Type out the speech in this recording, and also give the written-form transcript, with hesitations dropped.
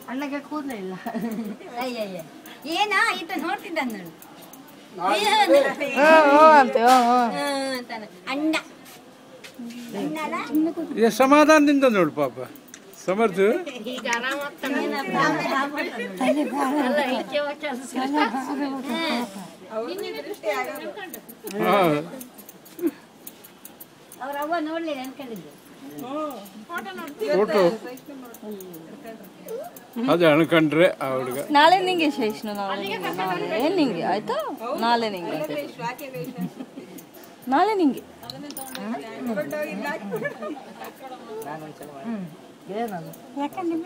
ಅಣ್ಣಗೆ ಕೂದಲೇ ಇಲ್ಲ ಏನ ಈತ ನೋಡ್ತಿದ್ದ ಅಣ್ಣ ಸಮಾಧಾನದಿಂದ ನೋಡು ಪಾಪ ಸಮರ್ಥ ಅವ್ರ ಅವ್ವ ನೋಡ್ಲಿಲ್ಲ ಅನ್ಕೊಂಡಿದ್ದೆ ಫೋಟೋ ಅದೇ ಅನ್ಕೊಂಡ್ರೆ ಆ ಹುಡುಗ ನಾಳೆ ನಿಂಗೆ ಶೈಷ್ಣು ನಾಳೆ ನಿಂಗೆ ಆಯ್ತಾ ನಾಳೆ ನಿಂಗೆ ನಾಳೆ ನಿಂಗೆ ಯಾಕಂದ್ರೆ